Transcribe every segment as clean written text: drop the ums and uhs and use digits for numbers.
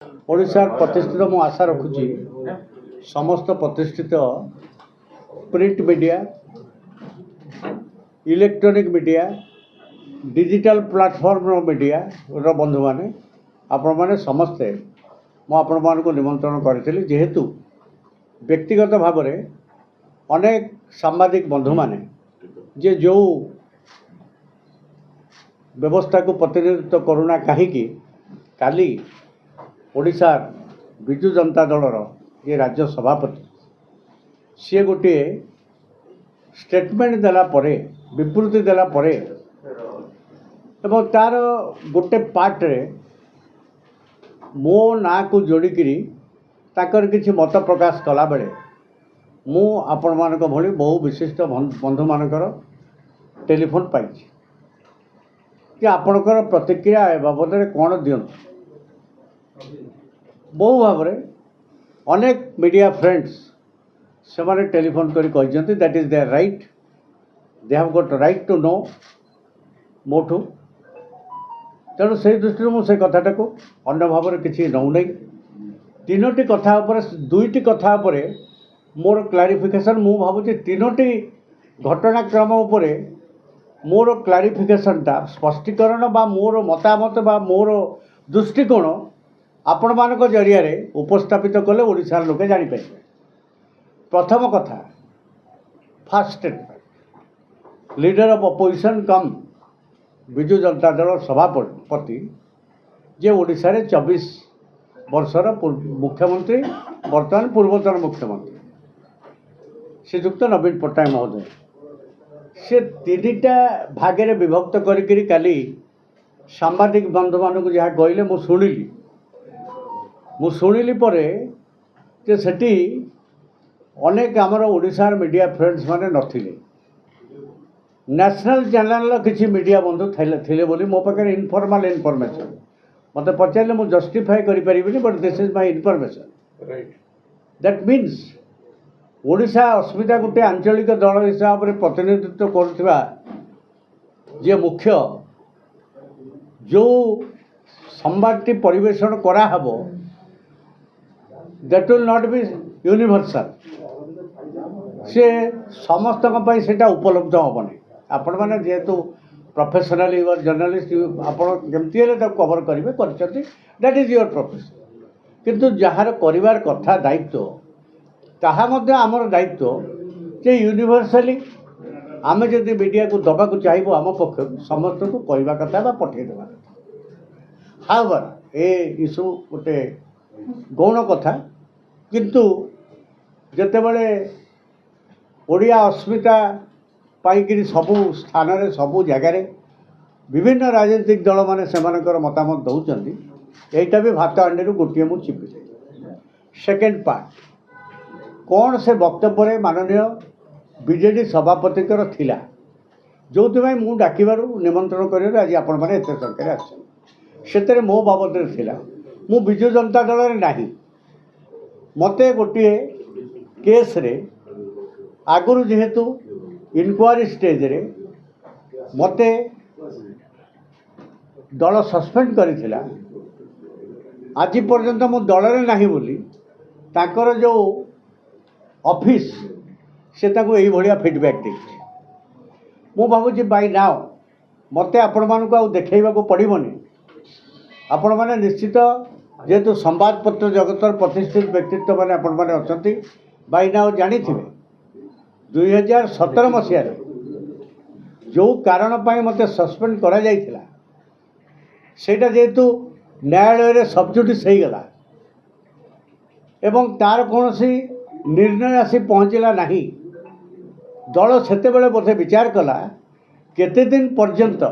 ओडिशार प्रतिष्ठित मु आशा रखुची समस्त प्रतिष्ठित print media electronic media digital platform media रो बंधु माने आपण माने समस्ते मु आपण मान को निमंत्रण करी जेहेतु व्यक्तिगत भाव में अनेक सांबादिक बंधु माने जे जो व्यवस्था को प्रतिनिधित्व करूना कहीं काली ओडिशार विजु जनता दलर ये राज्य सभापति सी गोटे स्टेटमेंट देला परे विवृत्ति देला परे एवं तार गोटे पार्ट रे मो ना को जोड़िकी ताकर किछि मत प्रकाश कला बेले मु आपण मानक भली बहु विशिष्ट बंधु मानकर टेलीफोन पाई कि आपणकर प्रतिक्रिया बाबद कौन दियंतु बहु भाव में अनेक मीडिया फ्रेंड्स से माने टेलीफोन करी कहते that is there right they have got right to know मोठू तेणु से दृष्टि मुझे कथाटा को अन्य भाव में किसी नौ नहीं तीनोटी कथा उपर दुईटी कथा उपर मोर क्लारिफिकेशन मु भावुची तीनोटी घटनाक्रम उपर मोर क्लारिफिकेशनटा स्पष्टीकरण बा मोर मतामत बा मोर दृष्टिकोण आपण मानक जरिया रे उपस्थापित कले ओडिशार लोके जानिपारे। प्रथम कथा first statement leader of opposition cum Biju Janata Dal सभापति जे ओडिशा रे 24 वर्षर मुख्यमंत्री वर्तमान पूर्वतन मुख्यमंत्री श्रीजुक्त नवीन पट्टनायक महोदय से तीनटा भागे विभक्त करी काली सांबादिक बंधु मानक जहाँ कहले मु शुणिली परे जे सेठी अनेक आमर ओडिशार मीडिया फ्रेंड्स माने नथिले नेशनल चैनल किसी मीडिया बंधु थिले बोली मो पाखे इनफॉर्मल इनफॉरमेशन मते पचारे मु जस्टिफाई करि परिबिनी but this is my information right that means Odisha अस्मिता गोटे आंचलिक दल हिसाब से प्रतिनिधित्व करुवा जे मुख्य जो संवादटी परिवेषण कराहब that will not be universal से समस्त सेटा उपलब्ध हेनी आपण मैंने जेहेतु प्रोफेशनल यूर जर्नलिस्ट आपण केमती कवर करेंगे कर दैट इज योर प्रोफेशन किंतु जार करिवार कथा दायित्व ताहा मध्य आमर दायित्व जे यूनिवर्सली आमे जदि मीडिया को दबा को चाहिए आम पक्ष समस्त को कहवा कथा बा पठेदेवा कथा हाउएवर ए इश्यू गोटे गौण कथा किंतु जेतेबेले ओडिया अस्मिता पाइकिरी सबु स्थान रे सबु जगार विभिन्न राजनीतिक दल माने सेमानकर मतामत दौरान यहीटा भी भात अंडे गोटे मु चिपी सेकेंड पार्ट कौन से वक्तव्य माननीय बीजेडी सभापति थिला जो मु डाकिबार निमंत्रण कर आज आपण मैंने एत संख्या आसे मो बाबद थिला मु विजु जनता दल रे नाही मते गोटे केस रे आगुरु जेहेतु इनक्वारी स्टेज रे मते दल सस्पेंड करिथिला आज पर्यंत मु दल रे नाही बोली ताकर जो ऑफिस से ताको यही भाया फीडबैक दे मु भावुची बाय नाउ मते आपण मानक आ देखैबा को पड़िबनी आपण माने निश्चित जेहेतु संवादपत्र जगतर प्रतिष्ठित व्यक्तित्व माने आपण माने अछंती बाय नाउ जानी थिबे 2017 मसीह जो कारण पाई मते सस्पेंड करा जाइथिला सेटा जेहेतु न्यायालय रे सब्जुडिस हो गला एवं तार कोनसी निर्णय आसी पहुँचला नहीं दल सेते बेले बोधे विचार कला केते दिन पर्यंत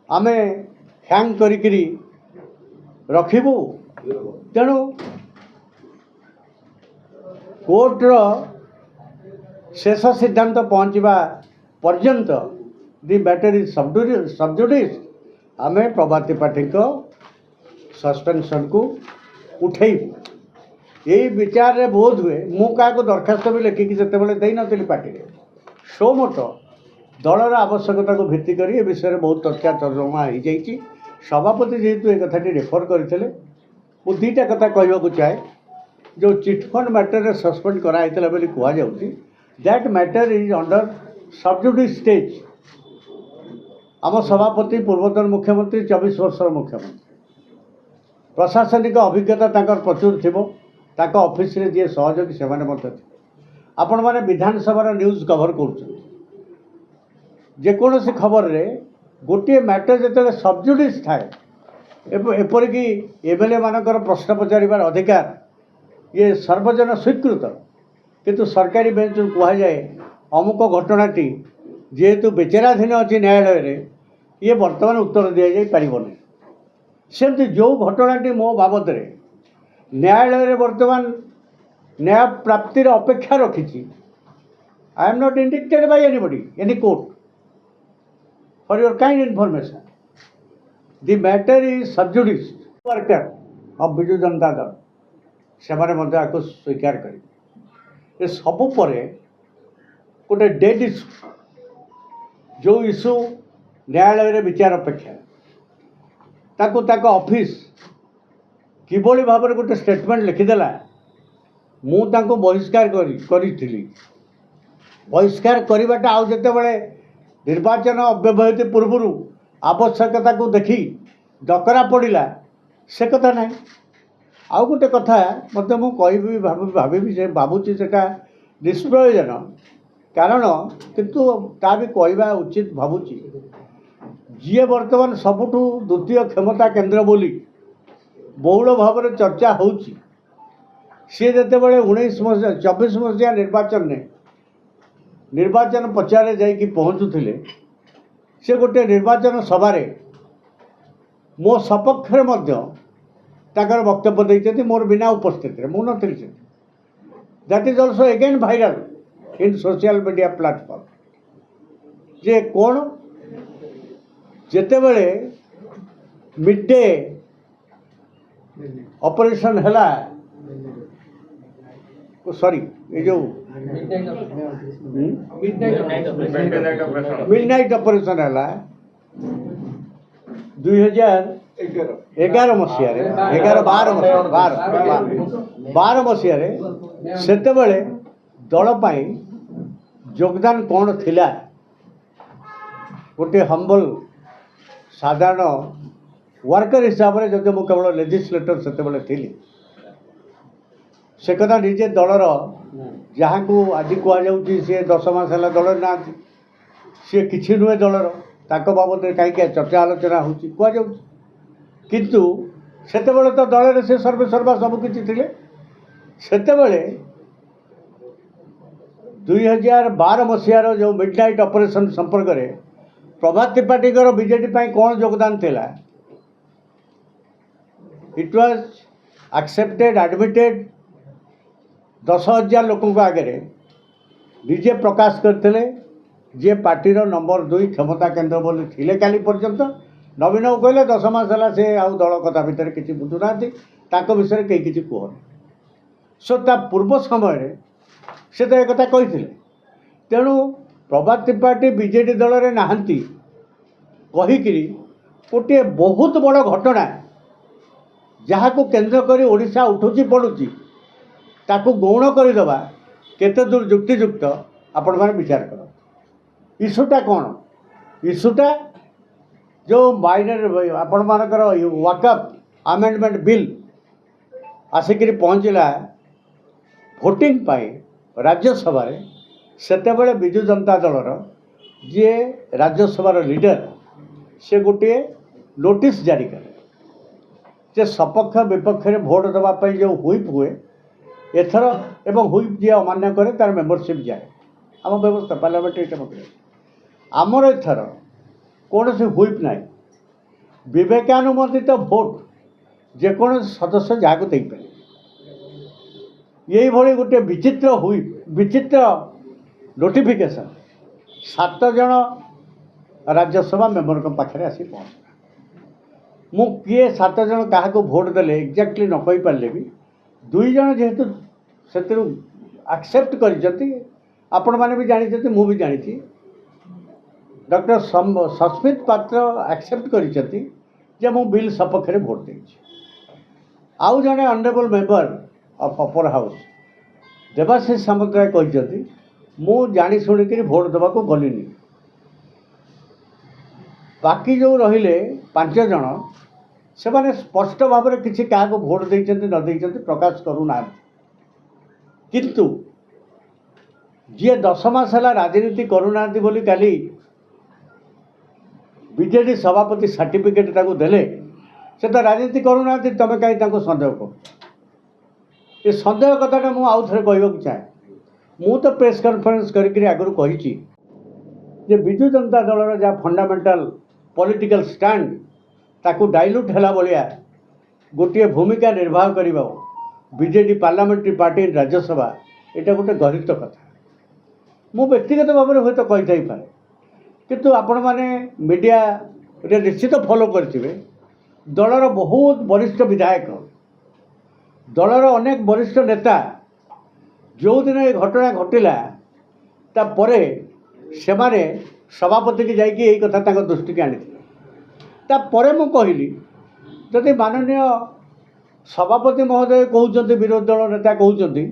आमे हैंग करिकरी रखिबू तेणु कोर्टर शेष सिद्धांत पहुँचवा पर्यंत दि मैटर इज सबजुडिस आमे प्रभाती पाठी को सस्पेंशन को उठेबू यही विचार रे बोध हुए मु क्या दरखास्त भी लिखिकी जिते नी पार्टी सो मत दलर आवश्यकता को भित्ति कर विषय में बहुत चर्चा तर्जमा हो सभापति जेहेतु एक कथाटी रेफर करते मुझे दुईटा कथा कहवाक चाहे जो चिटफंड मैटर सस्पेंड कराइला बोली कहुच्छी that matter is under sub judice stage. आम सभापति पूर्वतन मुख्यमंत्री 24 वर्षर मुख्यमंत्री प्रशासनिक अभिज्ञता तांकर प्रचुर थी ऑफिस रे जी सहयोगी से आपण मैंने विधानसभा न्यूज कवर करोसी खबर रे गोटे मैटर जो सबजुडिस थाए एपरिक एमएलए मानकर प्रश्न पचार अधिकार ये सर्वजन स्वीकृत किंतु सरकारी बेंच कहुए अमुक घटनाटी जेहेतु विचाराधीन अच्छी न्यायालय रे ये वर्तमान उत्तर दि जाई पारिबनी सेमती जो घटनाटी मो बाबद रे न्यायालय रे वर्तमान न्याय प्राप्तिर अपेक्षा रखी I am not indicted by anybody any court for your kind information the matter is sub judice worker of Biju Janata Dal से स्वीकार कर सबू पर गोटे डेड इश्यू जो इश्यू न्यायालय रे विचार अपेक्षा ताको ऑफिस किभली भाव में गोटे स्टेटमेंट लिखिदेला मुझे बहिष्कार करी बहिष्कार करवाटा आउ जिते बड़े निर्वाचन अव्यवहित पूर्व आवश्यकता को देखी डकरा पड़ा से कथा ना आउ गोटे कथा मत मुझे भावी से भावुँ से निष्प्रयोजन कारण किंतु ता भी कहवा उचित भावुची जी वर्तमान सबुठु द्वितीय क्षमता केन्द्र बोली बहुल भाव में चर्चा होची सी जिते बड़े 24 मसीहा निर्वाचन ने निर्वाचन पचारे जाइकी पहुँचुले से गोटे निर्वाचन सभारे मो सपक्षरे ताकर वक्तव्य देते मोर बिना उपस्थित मु नी that is also again viral in social media platform जे कौन जेतेबेले मिड डे ऑपरेशन हैला सॉरी ये जो मिडनाइट ऑपरेशन हैला 2011 मसीह 12 मसीह सेतेबेले दल पाई योगदान कौन थिला गोटे हम्बल साधारण वर्कर हिसाब से जब मुझे केवल लेजिस्लेटर से थी से कथा निजे दलर जहाँ को आज कहुच्छी सी 10 मास है दल ना सी कि नुहे दलर ताक बाबद कहीं चर्चा आलोचना हो किंतु सेतेबेले तो दल से सर्वे सर्वा सबकि थे सेतेबेले 2012 मसीहार जो मिडनाइट ऑपरेशन संपर्क में प्रभात त्रिपाठी बीजेडी कौन योगदान थिला इट वाज एक्सेप्टेड एडमिटेड 10,000 लोकों आगे निजे प्रकाश करते जे पार्टीर नंबर 2 क्षमता केन्द्र बोली थिले काली पर्यंत नवीन को कहले 10 मास है से आउ दल कथा भितर किसी बुझुना विषय कहीं किसी कहनी सो ता पूर्व समय से तो एक कही तेणु प्रभात त्रिपाठी बीजेडी दल में नहांती कहीकि गोटे बहुत बड़ घटना जहाँ को केन्द्र कर ओडिशा उठुची पड़ुची ताकू गौण करदेवा केते दूर युक्तियुक्त आपण मैंने विचार कर इश्यूटा कौन इश्यूटा जो माइनर आपण मानकर वाकअप आमेंडमेंट बिल आसिक पहुँचला भोटिंग पाई राज्यसभा सेतेबेले बिजू जनता दलर जी राज्यसभार लीडर से गोटे नोटिस जारी करे जे सपक्ष विपक्ष में भोट देवाई जो हुईप हुए एथर एवं हुईप जी अमान्य करे तार मेम्बरशिप जाए आम व्यवस्था पार्लियामेंट्री डेमोक्रेसी आमर एथर कौन से हुईप ना विवेकानुमोदित भोट जेको सदस्य जहाँ को देपारे यही भली गोटे विचित्र हुईप विचित्र नोटिफिकेशन 7 जन राज्यसभा मेम्बर पाखे आसी पहुँचला मु किए 7 जन क्या भोट देले एक्जाक्टली न कही पारे भी 2 जन जेहेतु से एक्सेप्ट कर मैंने भी जानी मु भी जानी डॉक्टर सस्मित पात्र एक्सेप्ट कर जे मु बिल सपक्ष भोट देछि। आउ जड़े honourable member of upper house Debashish Samantaray कहते मु जानी शुणिक भोट देवा गलिनी। बाकी जो रहिले 5 जन से माने स्पष्ट भाव में किसी क्या भोट देते न देते प्रकाश करूना, किंतु जी 10 मास है राजनीति करूना बोली काली बीजेडी सभापति सर्टिफिकेट देले से तो राजनीति करूना, तुम कहीं सन्देह कर ये सन्देह कथा मुझे आउ थे कहूँ चाहे। मु तो प्रेस कॉन्फ्रेंस करके आगु कही विजु जनता दल जहाँ फंडामेंटल पॉलिटिकल स्टैंड ताकू डाइल्यूट है भाया गोटे भूमिका निर्वाह करवा बीजेडी पार्लियामेंट्री पार्टी राज्यसभा यहाँ गोटे गरिष्ठ कथा मु व्यक्तिगत भाव में हूँ कही पारे, किंतु आपण मैंने मीडिया रे निश्चित फॉलो करेंगे दलर बहुत वरिष्ठ विधायक दलर अनेक वरिष्ठ नेता जो दिन ये घटना घटिला तापरे से माने सभापति की जाइए यही कथा दृष्टि की आनी तापरे मु कहली जदि माननीय सभापति महोदय कहते विरोधी दल नेता कहते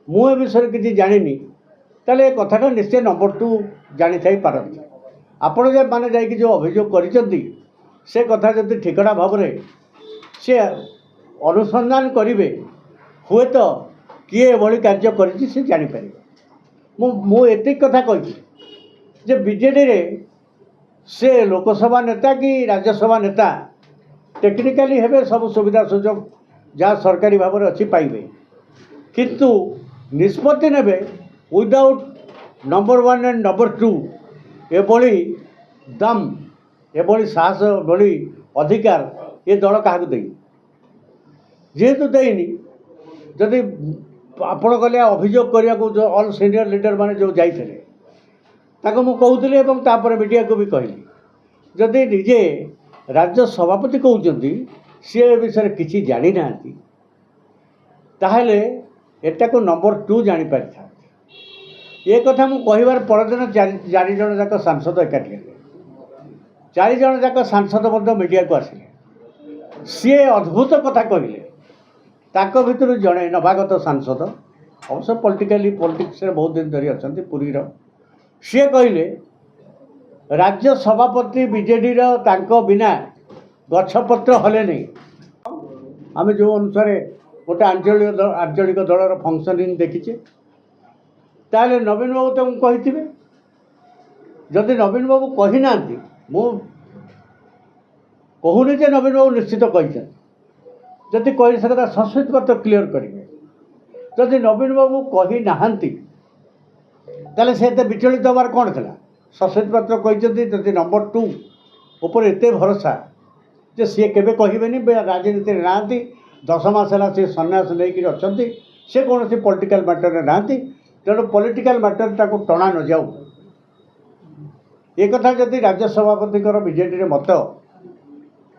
मु ए विषय किसी जानी ताले कथाटा निश्चय नंबर 2 जानी थाई पारती। आपण जे माने जाइए जो अभियोग करिसेंती से कथा जदि ठिकड़ा भाव में से अनुसंधान करेंगे हुए तो किए एभली कार्य करिछि से जानीपर। मु एतिक कथा कही बीजेडी रे से लोकसभा नेता कि राज्यसभा नेता टेक्निकाली हेबे सब सुविधा सुजोग जहाँ सरकारी भाव में अच्छी पाइबे, किंतु निष्पत्ति नेबे विदाउट नंबर 1 एंड नंबर 2 एभली दम एभली साहस भली अधिकार ये दल क्या दे जेहेतु देनी जदि आपण कहले अभियोग करने को जो ऑल सीनियर लीडर माने जो जाइए ताको मु कहूली तापर मीडिया को भी कहली जदि निजे राज्य सभापति कहते सी ए विषय किसी जानी ना ताहले एटा को नंबर 2 जानी पारि था। ये कथा मु कहबार परदिन 4 जन जाक सांसद एकाठी हेले 4 जन जाक सांसद मीडिया को आसिले सी अद्भुत कथा कहले ताक भितर जड़े नवागत सांसद अवश्य पॉलिटिक्स बहुत दिन धरी अच्छा पुरीर सी कहले राज्य सभापति बीजेडी बिना गछपत्र हले नहीं आम जो अनुसार गोटे आंचलिक दलर फंक्शनिंग देखीचे ताले नवीन बाबू तो कही जदि नवीन बाबू कही ना मु कहूनी जे नवीन बाबू निश्चित कही जदि कही से कथा संस्कृत पत्र क्लीयर करेंगे जदि नवीन बाबू कही ना ताले से विचलित हबार कौन था संस्कृत पत्र कही जदि नंबर 2 ऊपर एत भरोसा जे सी केबे कहबेनी राजनीति ना 10 मास है सी सन्यास लेकिन अच्छा से कौन सी पॉलिटिकल मैटर ना तेणु पॉलिटिकल मैटर टाको टणा न जाऊ ये कथा जदि राज्य सभापति बीजेडी रे मत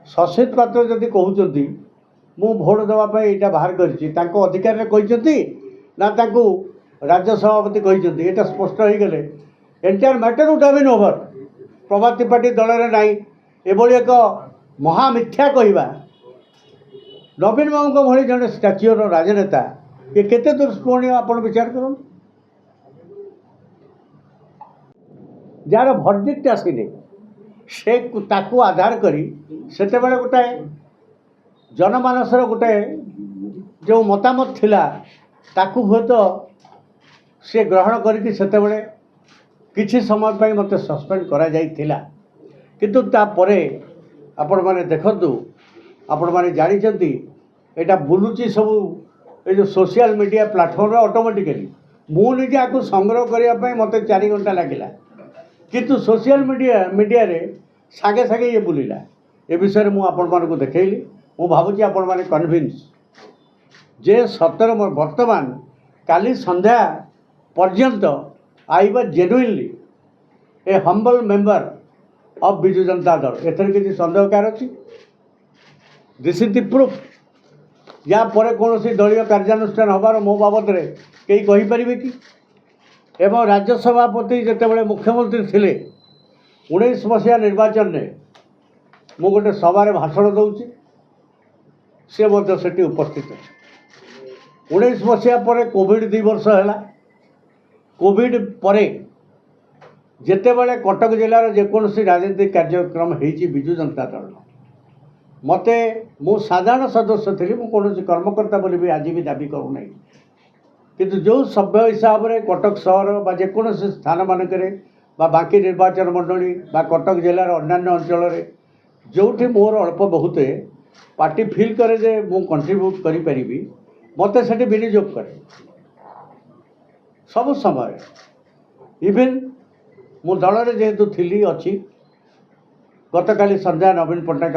संस्कृत पात्र जदि कहते मु भोट देवाई यहाँ बाहर कर अधिकार कहते ना राज्य सभापति कहते यहाँ स्पष्ट हो गले entire matter would have been over प्रभाती पार्टी दल में ना एभली एक महामिथ्या कहवा नवीन बाबू भली जड़े स्टाच्यूर राजनेता ये केते दुष्स्मरणीय आप विचार करूँ जार भर्डिक्ट आसिले से ताकू आधार करी सेते बेले गोटे जनमानसर गोटे जो मतामत थिला ताकू हुए तो से ग्रहण करके सेते बेले किछि समय पाई मते सस्पेंड करा जाइथिला, किंतु तापरे आपण माने देखंतु आपण माने जानि चंती एटा बुलुची सब ए जो सोशल मीडिया प्लेटफॉर्म रे ऑटोमेटिकली मु निजे आकु संग्रह करिया पई मते 4 घंटा लागिला, किंतु सोशल मीडिया रे सागे सागे ये बुलिला ए विषय मु आपण मान को देखैली। मु भाबुची आपण माने कन्विन्स जे 17 वर्तमान काली संध्या पर्यंत I was genuinely A humble member of Biju Janata दल एथर किसी संदेह कार अच्छी दिस इज द प्रूफ या पर कौन सी दलीय कार्यानुष्ठान हबार मो बाबद रे कई कहि परिबे कि एवं राज्य सभापति जिते बड़े मुख्यमंत्री थिले 19 मसीहा निर्वाचन में ମୁଁ ଗୋଟେ ସଭାରେ ଭାଷଣ ଦେଉଛି, ସେ ମଧ୍ୟ ସେଠି ଉପସ୍ଥିତ ଅଛି। 19 ମସିହା ପରେ କୋଭିଡ଼ 2 ବର୍ଷ ହେଲା। କୋଭିଡ଼ ପରେ ଯେତେବେଳେ କଟକ ଜିଲ୍ଲାର ଯେକୌଣସି ରାଜନୈତିକ କାର୍ଯ୍ୟକ୍ରମ ହେଇଛି ବିଜୁ ଜନତା ଦଳ, ମୋତେ ମୁଁ ସାଧାରଣ ସଦସ୍ୟ ଥିଲି, ମୁଁ କୌଣସି କର୍ମକର୍ତ୍ତା ବୋଲି ବି ଆଜି ବି ଦାବି କରୁନାହିଁ, କିନ୍ତୁ ଯେଉଁ ସଭ୍ୟ ହିସାବରେ କଟକ ସହର ବା ଯେକୌଣସି ସ୍ଥାନମାନଙ୍କରେ ବା ବାକି ନିର୍ବାଚନ ମଣ୍ଡଳୀ ବା କଟକ ଜିଲ୍ଲାର ଅନ୍ୟାନ୍ୟ ଅଞ୍ଚଳରେ ଯେଉଁଠି ମୋର ଅଳ୍ପ ବହୁତ ପାର୍ଟି ଫିଲ୍ କରେ ଯେ ମୁଁ କଣ୍ଟ୍ରିବ୍ୟୁଟ୍ କରିପାରିବି, ମୋତେ ସେଠି ବିନିଯୋଗ କରେ ସବୁ ସମୟରେ। ଇଭିନ୍ ମୁଁ ଦଳରେ ଯେହେତୁ ଥିଲି ଅଛି, ଗତକାଲି ସନ୍ଧ୍ୟା ନବୀନ ପଟ୍ଟନାୟକ